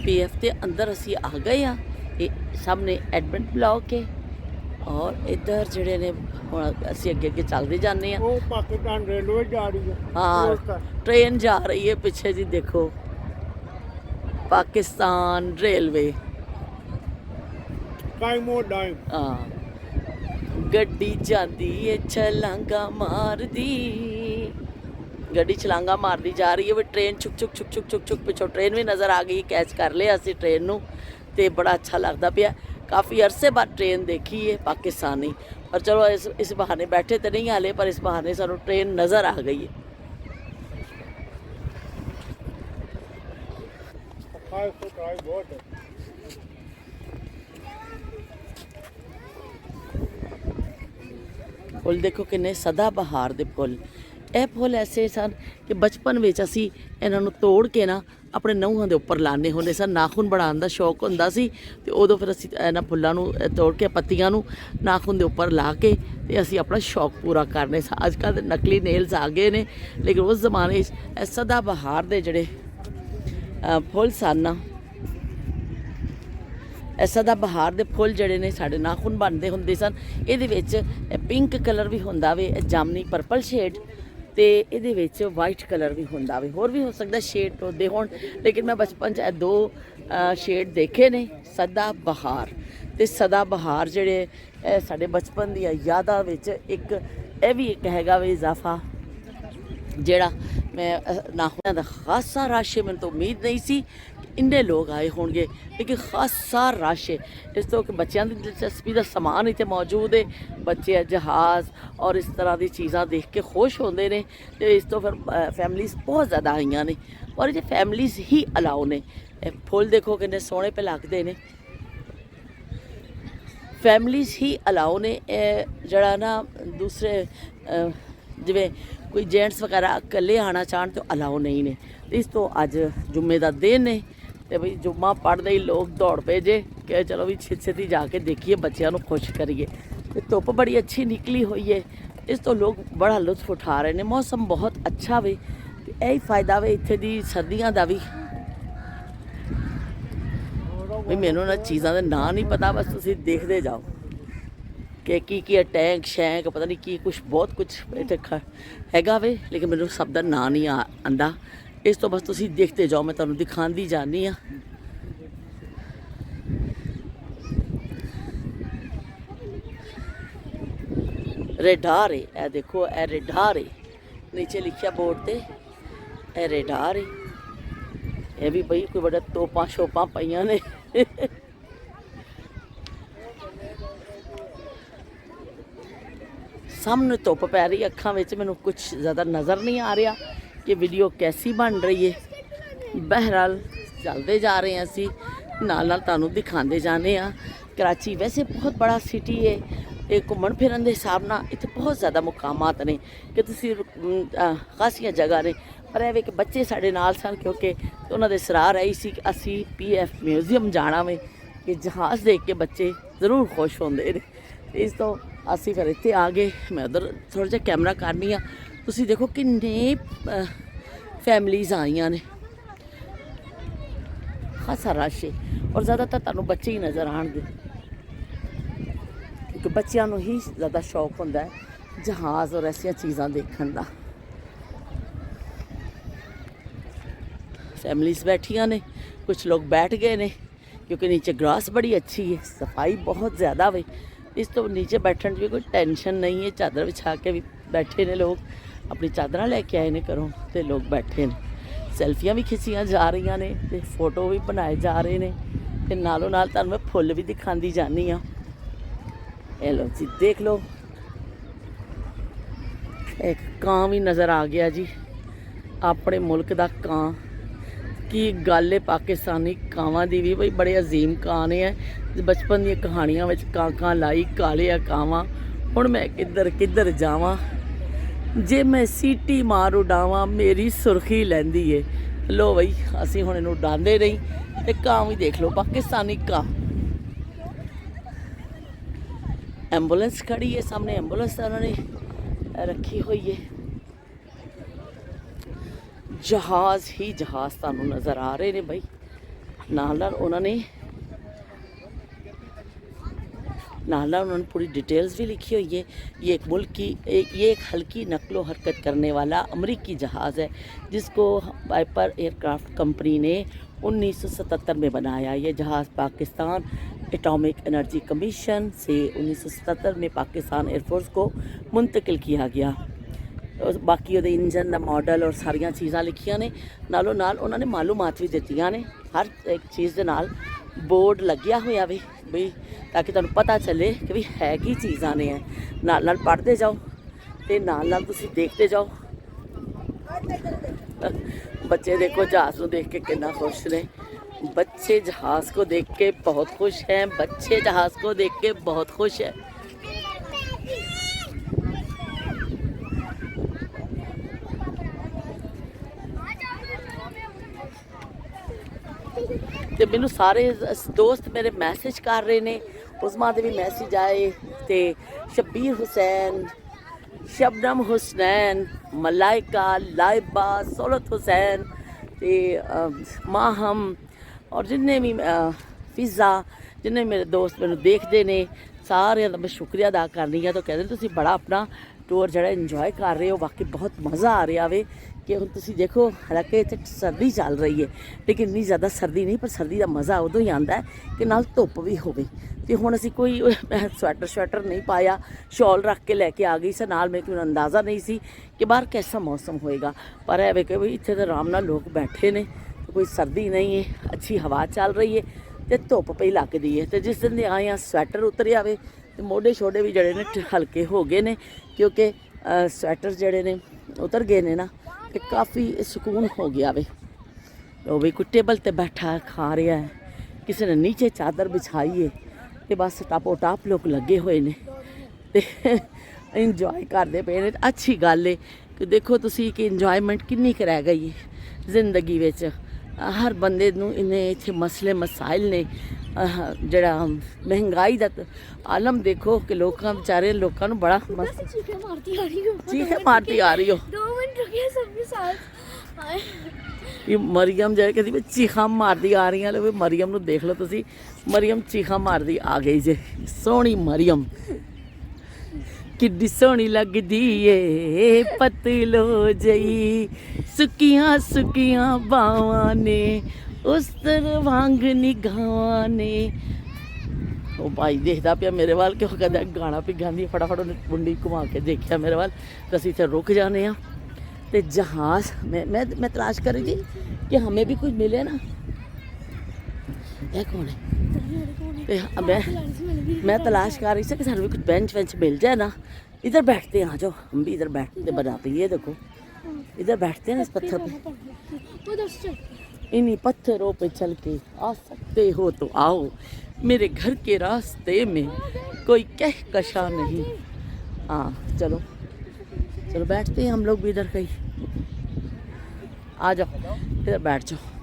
PF के अंदर असी आ गए हाँ। ये सामने एडमिट ब्लॉक है और इधर जड़े ने हुण असी अगे अगे चलते जाने वो पाकिस्तान रेलवे जा रही है। हाँ ट्रेन जा रही है पिछे जी, देखो पाकिस्तान रेलवे। टाइम और टाइम हाँ गड्डी जाती है छलांगा मार दी, गड्डी छलांगा मारती जा रही है। भी ट्रेन छुक छुक छुक छुक छुक छुक पिछों ट्रेन भी नज़र आ गई, कैच कर लिया असी ट्रेन नूं ते बड़ा अच्छा लगता पिया। काफ़ी अरसे बाद ट्रेन देखी है पाकिस्तानी, पर चलो इस बहाने बैठे तो नहीं हाले, पर इस बहाने सानू ट्रेन नज़र आ गई है। बहुत है। फुल देखो किन्ने सदा बहार दे फुल। ਇਹ ਫੁੱਲ ਐਸੇ ਸਨ ਕਿ ਬਚਪਨ ਵਿੱਚ ਅਸੀਂ ਇਹਨਾਂ ਨੂੰ ਤੋੜ ਕੇ ਨਾ ਆਪਣੇ ਨਹੁੰਆਂ ਦੇ ਉੱਪਰ ਲਾਣੇ ਹੁੰਦੇ ਸਨ। ਨਾਖੂਨ ਬਣਾਉਣ ਦਾ ਸ਼ੌਕ ਹੁੰਦਾ ਸੀ ਤੇ ਉਦੋਂ ਫਿਰ ਅਸੀਂ ਇਹਨਾਂ ਫੁੱਲਾਂ ਨੂੰ ਤੋੜ ਕੇ ਪੱਤੀਆਂ ਨੂੰ ਨਾਖੂਨ ਦੇ ਉੱਪਰ ਲਾ ਕੇ ਤੇ ਅਸੀਂ ਆਪਣਾ ਸ਼ੌਕ ਪੂਰਾ ਕਰਨੇ ਸਾਂ। ਅੱਜ ਕੱਲ੍ਹ ਨਕਲੀ ਨੇਲਸ ਆ ਗਏ ਨੇ, ਲੇਕਿਨ ਉਸ ਜ਼ਮਾਨੇ 'ਚ ਇਹ ਸਦਾ ਬਹਾਰ ਦੇ ਜਿਹੜੇ ਫੁੱਲ ਸਨ ਨਾ, ਸਦਾ ਬਹਾਰ ਦੇ ਫੁੱਲ ਜਿਹੜੇ ਨੇ ਸਾਡੇ ਨਾਖੂਨ ਬਣਦੇ ਹੁੰਦੇ ਸਨ। ਇਹਦੇ ਵਿੱਚ ਪਿੰਕ ਕਲਰ ਵੀ ਹੁੰਦਾ ਵੇ, ਜਾਮਨੀ ਪਰਪਲ ਸ਼ੇਡ, ਤੇ ਇਹਦੇ ਵਿੱਚ ਵਾਈਟ ਕਲਰ ਵੀ ਹੁੰਦਾ ਵੇ, ਹੋਰ ਵੀ ਹੋ ਸਕਦਾ ਸ਼ੇਡ ਹੁੰਦੇ ਹੋਣ, ਲੇਕਿਨ ਮੈਂ ਬਚਪਨ 'ਚ ਇਹ ਦੋ ਸ਼ੇਡ ਦੇਖੇ ਨੇ, ਸਦਾ ਬਹਾਰ ਤੇ ਸਦਾ ਬਹਾਰ ਜਿਹੜੇ ਸਾਡੇ ਬਚਪਨ ਦੀਆਂ ਯਾਦਾਂ ਵਿੱਚ ਇੱਕ ਇਹ ਵੀ ਇੱਕ ਹੈਗਾ ਵੇ ਇਜ਼ਾਫਾ ਜਿਹੜਾ ਮੈਂ ਨਾਖੂਨਾਂ ਦਾ ਖਾਸਾ ਰਸ਼, ਮੈਨੂੰ ਤਾਂ ਉਮੀਦ ਨਹੀਂ ਸੀ ਇੰਨੇ ਲੋਕ ਆਏ ਹੋਣਗੇ, ਲੇਕਿਨ ਖਾਸਾ ਰਸ਼ ਹੈ। ਇਸ ਤੋਂ ਕਿ ਬੱਚਿਆਂ ਦੀ ਦਿਲਚਸਪੀ ਦਾ ਸਮਾਨ ਇੱਥੇ ਮੌਜੂਦ ਹੈ, ਬੱਚੇ ਜਹਾਜ਼ ਔਰ ਇਸ ਤਰ੍ਹਾਂ ਦੀ ਚੀਜ਼ਾਂ ਦੇਖ ਕੇ ਖੁਸ਼ ਹੁੰਦੇ ਨੇ। ਅਤੇ ਇਸ ਤੋਂ ਫਿਰ ਫੈਮਲੀਜ਼ ਬਹੁਤ ਜ਼ਿਆਦਾ ਆਈਆਂ ਨੇ, ਔਰ ਇਹ ਫੈਮਲੀਜ਼ ਹੀ ਅਲਾਓ ਨੇ। ਫੁੱਲ ਦੇਖੋ ਕਿੰਨੇ ਸੋਹਣੇ ਪੇ ਲੱਗਦੇ ਨੇ, ਫੈਮਲੀਜ਼ ਹੀ ਅਲਾਓ ਨੇ। ਇਹ ਜਿਹੜਾ ਨਾ ਦੂਸਰੇ ਜਿਵੇਂ ਕੋਈ ਜੈਂਟਸ ਵਗੈਰਾ ਇਕੱਲੇ ਆਉਣਾ ਚਾਹਣ ਤਾਂ ਅਲਾਓ ਨਹੀਂ ਨੇ। ਇਸ ਤੋਂ ਅੱਜ ਜੁਮੇ ਦਾ ਦਿਨ ਨੇ ਤੇ ਬਈ ਜੁਮਾ ਪੜ੍ਹਦੇ ਹੀ ਲੋਕ ਦੌੜ ਪਏ ਜੇ ਕਿ ਚਲੋ ਵੀ ਛੇਤੀ ਜਾ ਕੇ ਦੇਖੀਏ, ਬੱਚਿਆਂ ਨੂੰ ਖੁਸ਼ ਕਰੀਏ। ਤੇ ਧੁੱਪ ਬੜੀ ਅੱਛੀ ਨਿਕਲੀ ਹੋਈ ਹੈ, ਇਸ ਤੋਂ ਲੋਕ ਬੜਾ ਲੁਤਫ ਉਠਾ ਰਹੇ ਨੇ। ਮੌਸਮ ਬਹੁਤ ਅੱਛਾ ਵੇ ਤੇ ਇਹੀ ਫਾਇਦਾ ਵੇ ਇੱਥੇ ਦੀ ਸਰਦੀਆਂ ਦਾ ਵੀ। ਵੀ ਮੈਨੂੰ ਨਾ ਚੀਜ਼ਾਂ ਦੇ ਨਾਂ ਨਹੀਂ ਪਤਾ, ਬਸ ਤੁਸੀਂ ਦੇਖਦੇ ਜਾਓ ਕਿ ਕੀ ਹੈ, ਟੈਂਕ ਸ਼ੈਂਕ ਪਤਾ ਨਹੀਂ ਕੀ ਕੁਛ, ਬਹੁਤ ਕੁਛ ਇੱਥੇ ਹੈਗਾ ਵੇ, ਲੇਕਿਨ ਮੈਨੂੰ ਸਭ ਦਾ ਨਾਂ ਨਹੀਂ ਆਉਂਦਾ। ਇਸ ਤੋਂ ਬਸ ਤੁਸੀਂ ਦੇਖਦੇ ਜਾਓ, ਮੈਂ ਤੁਹਾਨੂੰ ਦਿਖਾਉਂਦੀ ਜਾਂਦੀ ਹਾਂ। रेडार है, ए देखो ए रेडार है, नीचे लिखा बोर्ड ते ए रेडार है। ये भी भाई कोई बड़ा तोपा शोपा पाइया ने। सामने धुप पै रही, अखां विच मैनूं कुछ ज़्यादा नज़र नहीं आ रहा कि वीडियो कैसी बन रही है। बहरहाल चलते जा रहे हैं असी, नाल नाल तुहानूं दिखाते जाने आ। कराची वैसे बहुत बड़ा सिटी है, ये घूमन फिरन के हिसाब नाल इत्थे बहुत ज़्यादा मुकामात ने कि तुसीं खासियां जगह ने। पर यह कि बच्चे साडे नाल सन, क्योंकि उन्हां दे सराह रही सी कि असी PF म्यूजियम जाना वे, कि जहाज़ देख के बच्चे ज़रूर खुश होंदे ने। इस तो असी फिर इत्थे आ गए। मैं उधर थोड़ा जिहा कैमरा करनी आ, तुसीं देखो किन्ने फैमिलीज़ आईयां ने, खासा रश है और ज़्यादातर तुहानूं बच्चे ही नज़र आउणगे, क्योंकि बच्चों को ही ज़्यादा शौक होंदा है जहाज़ और ऐसिया चीज़ां देखने का। फैमिलीज़ बैठियां ने, कुछ लोग बैठ गए ने, क्योंकि नीचे ग्रास बड़ी अच्छी है, सफाई बहुत ज़्यादा वे। इस तो नीचे बैठने की भी कोई टेंशन नहीं है, चादर बिछा के भी बैठे ने लोग, अपनी चादर लैके आए ने घरों ते लोग बैठे ने। सैल्फियां भी खिंचियां जा रही ने ते फोटो भी बनाए जा रहे ने, ते नालों नाल तुहानूं मैं फुੱਲ भी दिखाती जानी हाँ। ये लो जी देख लो, एक कां भी नज़र आ गया जी, अपने मुल्क का कां। की गल है पाकिस्तानी कावां दी भी, बई बड़े अजीम कां ने है। बचपन दी कहानियां विच कां लाई काले आ कावां, हुण मैं किधर किधर जावां, जे मैं सीटी मार उडावां मेरी सुर्खी लैंदी है। लो बई असीं हुण इहनूं उडांदे नहीं, ते कां भी देख लो पाकिस्तानी कां। एंबूलेंस खड़ी है सामने, एंबूलेंस उन्होंने रखी हुई है। जहाज़ ही जहाज़ तुहानूं नज़र आ रहे ने बई, ਨਾਲ उन्होंने पूरी डिटेल्स भी लिखी हुई है। ये एक हल्की नकलो हरकत करने वाला अमरीकी जहाज़ है जिसको पाइपर एयरक्राफ्ट कंपनी ने 1977 में बनाया। ये जहाज़ पाकिस्तान एटॉमिक एनर्जी कमीशन से 1977 में पाकिस्तान एयरफोर्स को मुंतकिल किया गया। बाकी ਉਹਦੇ इंजन ਦਾ मॉडल और सारिया चीज़ां लिखिया ने, नालों नाल उन्होंने मालूमात भी दित्तियां ने। हर एक चीज़ के नाल बोर्ड लग्या होया वे बई ताकि तुहानूं पता चले कि भी है की चीज़ां ने है। नाल नाल पढ़ते जाओ तो नाल नाल तुसीं देखते जाओ। बच्चे देखो जहाज़ को देख के कितना खुश ने। बच्चे जहाज़ को देख के बहुत खुश हैं। बच्चे जहाज़ को देख के बहुत खुश हैं। तो मैनू सारे दोस्त मेरे मैसेज कर रहे ने, उस्मा दे भी मैसेज आए। तो शब्बीर हुसैन, शबनम हुसैन, मलाइका, लाइबा, सोलत हुसैन, तो माहम और जिन्ने भी फिज़ा, जिन्ने मेरे दोस्त मैनू देखते ने, सारे का मैं शुक्रिया अदा करनी है। तो कहते तुसीं बड़ा अपना टूर जड़ा इंजॉय कर रहे हो, बाकी बहुत मज़ा आ रहा वे कि हुण तुसीं देखो हालांकि इत्थे सर्दी चल रही है लेकिन इन्नी ज़्यादा सर्दी नहीं, पर सर्दी का मज़ा उदों ही आता है कि नाल धुप्प भी होवे। तो हुण असीं कोई स्वेटर नहीं पाया, शॉल रख के लैके आ गई सी नाल। मेरे को अंदाज़ा नहीं सी कि बाहर कैसा मौसम होएगा, पर है कि भी इत्थे तो आराम नाल लोग बैठे ने, तो कोई सर्दी नहीं है, अच्छी हवा चल रही है तो धुप्प पई लगदी है। तो जिस दिन दे आए हैं स्वेटर उतर आवे तो मोढे छोडे भी जड़े ने हल्के हो गए ने, क्योंकि स्वेटर जड़े ने उतर गए ने ना, तो काफ़ी सुकून हो गया वे। तो भी कोई टेबल ते बैठा खा रहा है, किसी ने नीचे चादर बिछाई है, तो बस टापो टाप लोग लगे हुए ने ते इंजॉय करते पे ने। अच्छी गल है कि देखो तुसी कि इंजॉयमेंट किन्नी क रह गई है जिंदगी विच। हर बंदे नूं इन्ने इत्थे मसले मसाइल ने, जड़ा महंगाई का आलम देखो कि लोगों बेचारे लोगों बड़ा मस्त चीखें मारती आ रही हो। 2 मिनट रुकिए सबके साथ। ये मरियम जो कहती मैं चीखा मारती आ रही लो, मरियम नूं देख लो तुसी, मरियम चीखा मारती आ गई जे। सोहनी मरियम किड्डी सोहनी लगदी ए, पतलो जई सुकियां सुकियां बावां ने, उस तरह वांग निगाहां ने। वो भाई देखता पिया मेरे वाल कि कहता गाना भी गाँधी, फटाफट उन्हें मुंडी घुमा के देखिया मेरे वाल। तो असीं इत्थे रुक जाने आ। तो जहाज़ मैं तलाश कर रही थी कि हमें भी कुछ मिले ना। यह कौन है? तो मैं तलाश कर रही थी कि सानू भी कुछ बेंच वेंच मिल जाए ना। इधर बैठते हैं, आ जाओ हम भी इधर बैठते बना पे। ये देखो इधर बैठते हैं ना इस पत्थर पे, इन्हीं पत्थरों पे चल के आ सकते हो तो आओ, मेरे घर के रास्ते में कोई कहकशा नहीं। हाँ चलो चलो बैठते हैं हम लोग भी इधर कहीं। आ जाओ इधर बैठ जाओ।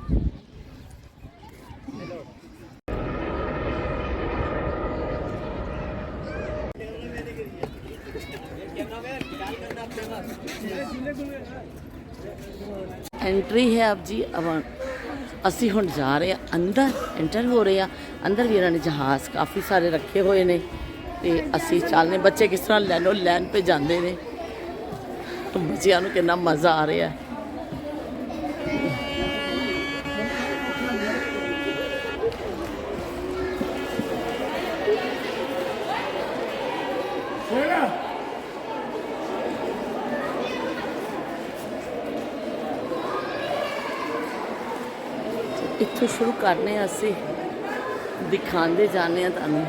एंट्री है अब जी। अब असी हुण जा रहे हैं अंदर, एंटर हो रहे हैं अंदर। भी इन्होंने जहाज़ काफ़ी सारे रखे हुए ने ते असी चलने। बच्चे किस तरह लैन पे जाते हैं, बच्चों को कितना मज़ा आ रहा है। इत्थों शुरू करने असी दिखाते जाने तुहानूं।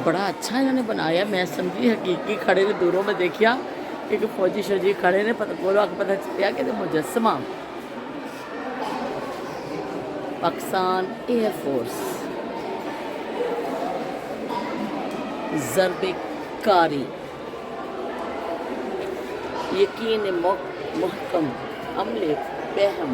बड़ा अच्छा इन्होंने बनाया। मैं समझी हकीकी खड़े ने, दूरों में देखिया एक फौजी शौजी खड़े ने, पता बोलो आगे पता चलिया कि मुजस्समा पाकिस्तान एयरफोर्स, ज़रबेकारी, यकीन महकम, अमले बहम,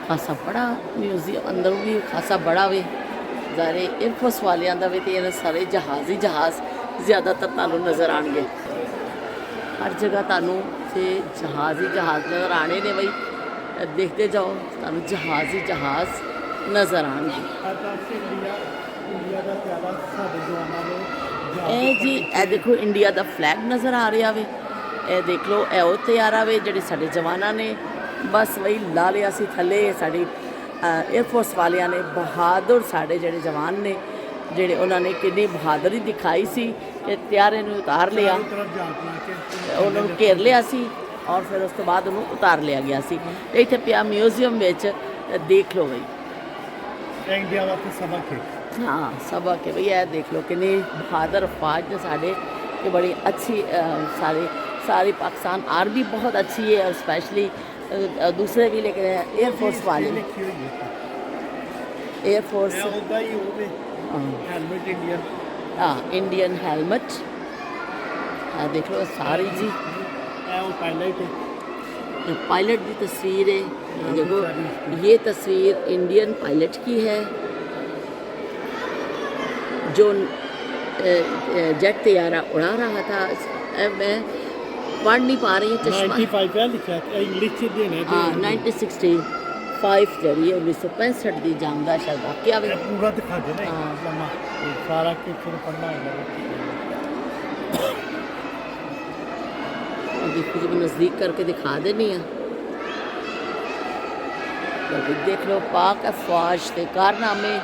खासा बड़ा म्यूजियम अंदर भी खासा बड़ा वे ज़ारे एयरफोर्स वालियां दा वे ते इन्हां सारे जहाज़ ही जहाज़ ज़्यादातर तुहानूं नज़र आउणगे। हर जगह तुहानूं ते जहाज़ ही जहाज़ नज़र आने ने बई, देखते जाओ तुहानूं जहाज़ ही जहाज़ नज़र आउणगे। इंडिया का प्यारा साढ़े जवानों ने ਇਹ ਜੀ ਇਹ ਦੇਖੋ ਇੰਡੀਆ ਦਾ ਫਲੈਗ ਨਜ਼ਰ ਆ ਰਿਹਾ ਵੇ, ਇਹ ਦੇਖ ਲਓ ਇਹ ਉਹ ਤਿਆਰਾ ਵੇ ਜਿਹੜੇ ਸਾਡੇ ਜਵਾਨਾਂ ਨੇ ਬਸ ਵਹੀ ਲਾ ਲਿਆ ਸੀ ਥੱਲੇ। ਸਾਡੀ 에ਅਰਫੋਰਸ ਵਾਲਿਆਂ ਨੇ ਬਹਾਦਰ ਸਾਡੇ ਜਿਹੜੇ ਜਵਾਨ ਨੇ ਜਿਹੜੇ ਉਹਨਾਂ ਨੇ ਕਿੰਨੀ ਬਹਾਦਰੀ ਦਿਖਾਈ ਸੀ ਕਿ ਤਿਆਰੇ ਨੂੰ ਉਤਾਰ ਲਿਆ, तरफ झांकना के ਉਹਨਾਂ ਨੂੰ ਘੇਰ ਲਿਆ ਸੀ ਔਰ ਫਿਰ ਉਸ ਤੋਂ ਬਾਅਦ ਉਹਨੂੰ ਉਤਾਰ ਲਿਆ ਗਿਆ ਸੀ। ਤੇ ਇੱਥੇ ਪਿਆ ਮਿਊਜ਼ੀਅਮ ਵਿੱਚ ਦੇਖ ਲਓ ਬਈ। इंडिया वास्ते सबक है। हाँ सबक है भैया, देख लो कितनी बहादुर अफवाज ने साढ़े कि बड़ी अच्छी सारी पाकिस्तान आर्मी बहुत अच्छी है और स्पेशली दूसरे भी लेकिन एयरफोर्स वाले एयरफोर्स होता ही हो में हेलमेट इंडियन हाँ इंडियन हेलमेट देख लो सारी जी। वो पायलट है, पायलट की तस्वीर है, देखो ये तस्वीर इंडियन पायलट की है जो जेट तैयारा उड़ा रहा था। मैं पढ़ नहीं पा रही हूँ, चश्मा 95 है लिखा है इंग्लिश च देने हाँ 1965 जड़ी 1965 की जंग का शायद वाकया वे। पूरा दिखा दे ना हाँ। लम्हा सारा कुछ फिर पढ़ना है। देखो जब नज़दीक करके दिखा देनी है तो देख लो पाक अफवाज के कारनामे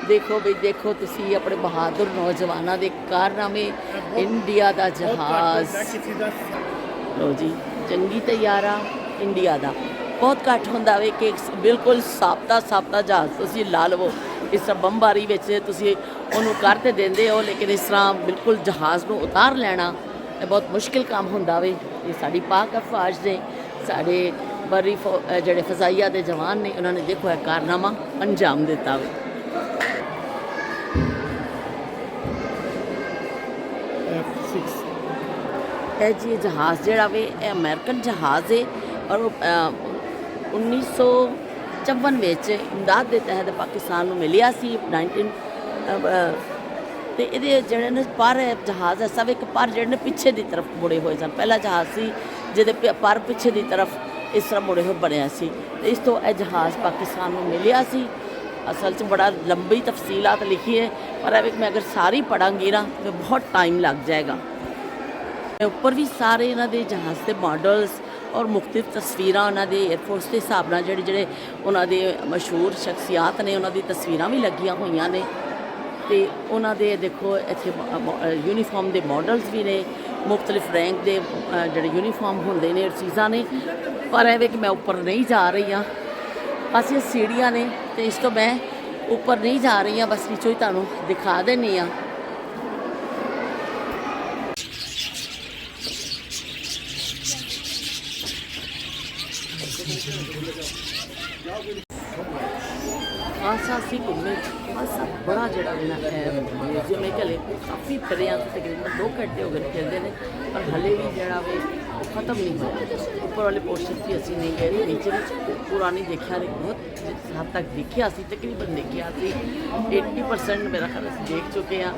देखो बई, देखो तुसी अपने बहादुर नौजवानों के कारनामे। इंडिया का जहाज़ किसी का लो जी जंगी तैयारा इंडिया का बहुत घੱਟ ਹੁੰਦਾ ਵੇ कि बिल्कुल साबता जहाज़ तुसी ला लवो। इस तरह बमबारी ਵਿੱਚ ਤੁਸੀਂ ਉਹਨੂੰ ਕਰ ਤੇ ਦਿੰਦੇ ਹੋ लेकिन इस तरह बिल्कुल जहाज़ ਨੂੰ ਉਤਾਰ ਲੈਣਾ ਇਹ बहुत मुश्किल काम ਹੁੰਦਾ ਵੇ। ਇਹ ਸਾਡੀ ਪਾਕ ਅਫਵਾਜ ਨੇ ਸਾਡੇ बरी ਜਿਹੜੇ ਫਜ਼ਾਈਆ ਦੇ ਜਵਾਨ ਨੇ ਉਹਨਾਂ ਨੇ ਦੇਖੋ ਇਹ ਕਾਰਨਾਮਾ ਅੰਜਾਮ ਦਿੱਤਾ ਵੇ। F6 ਇਹ ਜੀ ਜਹਾਜ਼ ਜਿਹੜਾ ਵੇ ਇਹ ਅਮਰੀਕਨ ਜਹਾਜ਼ ਹੈ ਔਰ 1954 ਵਿੱਚ ਇਮਦਾਦ ਦੇ ਤਹਿਤ ਪਾਕਿਸਤਾਨ ਨੂੰ ਮਿਲਿਆ ਸੀ 19 ਤੇ ਇਹਦੇ ਜਿਹੜੇ ਨੇ ਪਰ ਜਹਾਜ਼ ਹੈ ਸਭ ਇੱਕ ਪਰ ਜਿਹੜੇ ਨੇ ਪਿੱਛੇ ਦੀ ਤਰਫ ਮੁੜੇ ਹੋਏ ਸਨ। ਪਹਿਲਾ ਜਹਾਜ਼ ਸੀ ਜਿਹਦੇ ਪਰ ਪਿੱਛੇ ਦੀ ਤਰਫ ਇਸ ਤਰ੍ਹਾਂ ਮੁੜੇ ਹੋਏ ਬਣਿਆ ਸੀ ਤੇ ਇਸ ਤੋਂ ਇਹ ਜਹਾਜ਼ ਪਾਕਿਸਤਾਨ ਨੂੰ ਮਿਲਿਆ ਸੀ। ਅਸਲ 'ਚ ਬੜਾ ਲੰਬੀ ਤਫਸੀਲਾਤ ਲਿਖੀ ਹੈ ਪਰ ਇਹ ਮੈਂ ਅਗਰ ਸਾਰੀ ਪੜਾਂਗੀ ਨਾ ਤਾਂ ਬਹੁਤ ਟਾਈਮ ਲੱਗ ਜਾਏਗਾ। ਉੱਪਰ ਵੀ ਸਾਰੇ ਇਹਨਾਂ ਦੇ ਜਹਾਜ਼ ਦੇ ਮਾਡਲਸ ਔਰ ਮੁਖਤਲਿਫ ਤਸਵੀਰਾਂ ਉਹਨਾਂ ਦੇ 에ਅਰਫੋਰਸ ਦੇ ਹਿਸਾਬ ਨਾਲ ਜਿਹੜੇ ਉਹਨਾਂ ਦੇ ਮਸ਼ਹੂਰ ਸ਼ਖਸੀਅਤ ਨੇ ਉਹਨਾਂ ਦੀ ਤਸਵੀਰਾਂ ਵੀ ਲੱਗੀਆਂ ਹੋਈਆਂ ਨੇ ਤੇ ਉਹਨਾਂ ਦੇ ਦੇਖੋ ਇੱਥੇ ਯੂਨੀਫਾਰਮ ਦੇ ਮਾਡਲਸ ਵੀ ਨੇ, ਮੁਖਤਲਿਫ ਰੈਂਕ ਦੇ ਜਿਹੜੇ ਯੂਨੀਫਾਰਮ ਹੁੰਦੇ ਨੇ ਚੀਜ਼ਾਂ ਨੇ। ਪਰ ਇਹ ਕਿ ਮੈਂ ਉੱਪਰ ਨਹੀਂ ਜਾ ਰਹੀ ਹਾਂ, ਅਸੀਂ ਸੀੜੀਆਂ ਨੇ ਤੇ ਇਸ ਤੋਂ ਮੈਂ ਉੱਪਰ ਨਹੀਂ ਜਾ ਰਹੀ ਹਾਂ, ਬਸ ਨੀਚੋਂ ਹੀ ਤੁਹਾਨੂੰ ਦਿਖਾ ਦਿੰਦੀ ਹਾਂ। ਖਾਸਾ ਅਸੀਂ ਘੁੰਮੇ, ਖਾਸਾ ਬੜਾ ਜਿਹੜਾ ਵੀ ਨਾ ਮਿਊਜ਼ੀਅਮ ਹੈ ਹਲੇ ਕਾਫੀ ਫਿਰੇ ਆ, ਤਕਰੀਬਨ 2 ਘੰਟੇ ਹੋ ਗਏ ਫਿਰਦੇ ਨੇ ਪਰ ਹਲੇ ਵੀ ਜਿਹੜਾ ਵੇ ਉਹ ਖਤਮ ਨਹੀਂ ਹੋਇਆ। ਉੱਪਰ ਵਾਲੇ ਪੋਰਸ਼ਨ 'ਚ ਅਸੀਂ ਨਹੀਂ ਗਏ, ਨੀਚੇ ਵਿੱਚ ਪੁਰਾਣੀ ਦੇਖਿਆ ਨਹੀਂ, ਬਹੁਤ ਹੱਦ ਤੱਕ ਦੇਖਿਆ ਸੀ, ਤਕਰੀਬਨ ਦੇਖਿਆ ਸੀ 80% ਮੇਰਾ ਖਿਆਲ ਅਸੀਂ ਦੇਖ ਚੁੱਕੇ ਹਾਂ,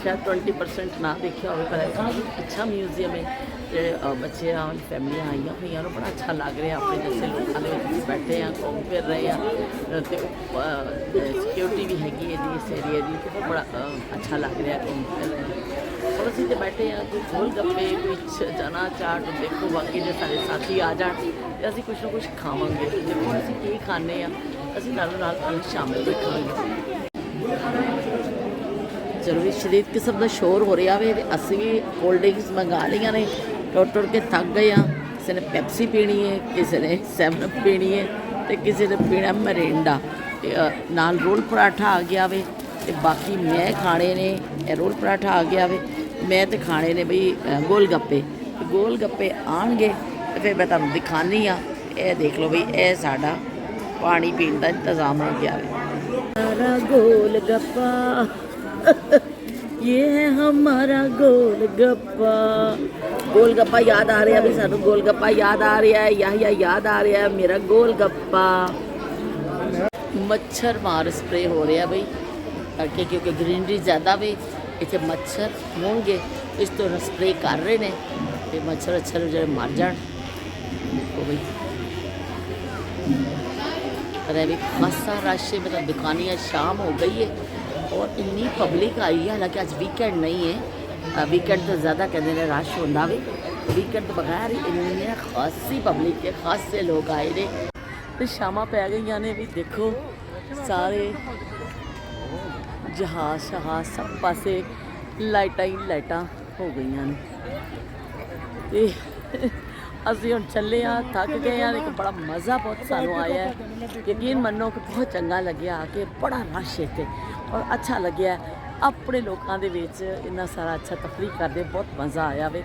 ਸ਼ਾਇਦ 20% ਨਾ ਦੇਖਿਆ ਹੋਵੇ ਪਰ ਕਾਫੀ ਅੱਛਾ ਮਿਊਜ਼ੀਅਮ ਹੈ। ਜਿਹੜੇ ਬੱਚੇ ਆ ਫੈਮਲੀਆਂ ਆਈਆਂ ਹੋਈਆਂ ਨੂੰ ਬੜਾ ਅੱਛਾ ਲੱਗ ਰਿਹਾ, ਆਪਣੇ ਜੈਸੇ ਲੋਕਾਂ ਦੇ ਵਿੱਚ ਅਸੀਂ ਬੈਠੇ ਹਾਂ, ਘੁੰਮ ਫਿਰ ਰਹੇ ਹਾਂ ਅਤੇ ਸਿਕਿਉਰਿਟੀ ਵੀ ਹੈਗੀ ਹੈ ਜੀ ਇਸ ਏਰੀਏ ਦੀ, ਬਹੁਤ ਬੜਾ ਅੱਛਾ ਲੱਗ ਰਿਹਾ ਘੁੰਮ ਫਿਰ ਰਹੇ ਹਾਂ। ਔਰ ਅਸੀਂ ਤਾਂ ਬੈਠੇ ਹਾਂ, ਕੋਈ ਗੋਲ ਗੱਪੇ, ਕੋਈ ਚਨਾ ਚਾਟ, ਦੇਖੋ ਬਾਕੀ ਜੇ ਸਾਡੇ ਸਾਥੀ ਆ ਜਾਣ ਅਤੇ ਅਸੀਂ ਕੁਛ ਨਾ ਕੁਛ ਖਾਵਾਂਗੇ। ਦੇਖੋ ਅਸੀਂ ਕੀ ਖਾਂਦੇ ਹਾਂ, ਅਸੀਂ ਨਾਲੋਂ ਨਾਲ ਤੁਹਾਨੂੰ ਸ਼ਾਮਿਲ ਦੇਖਾਂਗੇ। ਚਲੋ ਵੀ ਸ਼ਦੀਦ ਕਿਸਮ ਦਾ ਸ਼ੋਰ ਹੋ ਰਿਹਾ ਵੇ, ਅਸੀਂ ਵੀ ਕੋਲਡ ਡਰਿੰਕਸ ਮੰਗਾ ਲਈਆਂ ਨੇ ਟੁਰ ਕੇ ਥੱਕ ਗਏ ਆ। ਕਿਸੇ ਨੇ ਪੈਪਸੀ ਪੀਣੀ ਹੈ, ਕਿਸੇ ਨੇ 7 ਅਪ ਪੀਣੀ ਹੈ ਤੇ ਕਿਸੇ ਨੇ ਪੀਣਾ ਮਰਿੰਡਾ। ਨਾਲ ਰੋਲ ਪਰਾਠਾ ਆ ਗਿਆ ਵੇ ਤੇ ਬਾਕੀ ਮੈਂ ਖਾਣੇ ਨੇ ਇਹ ਰੋਲ ਪਰਾਠਾ ਆ ਗਿਆ ਵੇ। ਮੈਂ ਤੇ ਖਾਣੇ ਨੇ ਬਈ ਗੋਲ ਗੱਪੇ। ਗੋਲ ਗੱਪੇ ਆਉਣਗੇ ਤੇ ਫਿਰ ਮੈਂ ਤੁਹਾਨੂੰ ਦਿਖਾਉਂਦੀ ਆ। ਇਹ ਦੇਖ ਲਓ ਬਈ ਇਹ ਸਾਡਾ ਪਾਣੀ ਪੀਣ ਦਾ ਇੰਤਜ਼ਾਮ ਹੋ ਗਿਆ ਵੇ। ਸਾਰਾ ਗੋਲ ਗੱਪਾ ये है हमारा गोलगप्पा। गोलगप्पा याद आ रहा है भी सानू, गोलगप्पा याद आ रहा है, या याद आ रहा है मेरा गोलगप्पा। मच्छर मार स्प्रे हो रहा बई ताकि क्योंकि ग्रीनरी ज़्यादा वे इतने मच्छर होंगे इस तो स्प्रे कर रहे हैं तो मच्छर अच्छर जो मर जान। देखो बई अरे भी खासा रश है, मतलब दुकानियाँ शाम हो गई है और इन्नी पब्लिक आई है। हालांकि आज वीकेंड नहीं है, वीकेंड तो ज़्यादा कहते हैं रश होंदा वे, वीकेंड तो बगैर इन्नी खासी पब्लिक है, खासे लोग आए ने तो शामां पै गई ने भी। देखो सारे जहाज शहाज सब पासे लाइटां ही लाइटां हो गई ने। ਅਸੀਂ ਹੁਣ ਚੱਲੇ ਆ, ਥੱਕ ਗਏ ਆ ਲੇਕਿन बड़ा मज़ा बहुत सानू आया है। यकीन मनो कि बहुत चंगा लग्या कि बड़ा रश इत्थे और अच्छा लग्या अपने लोगों के विच इन्ना सारा अच्छा तफरीक करते बहुत मज़ा आया वे।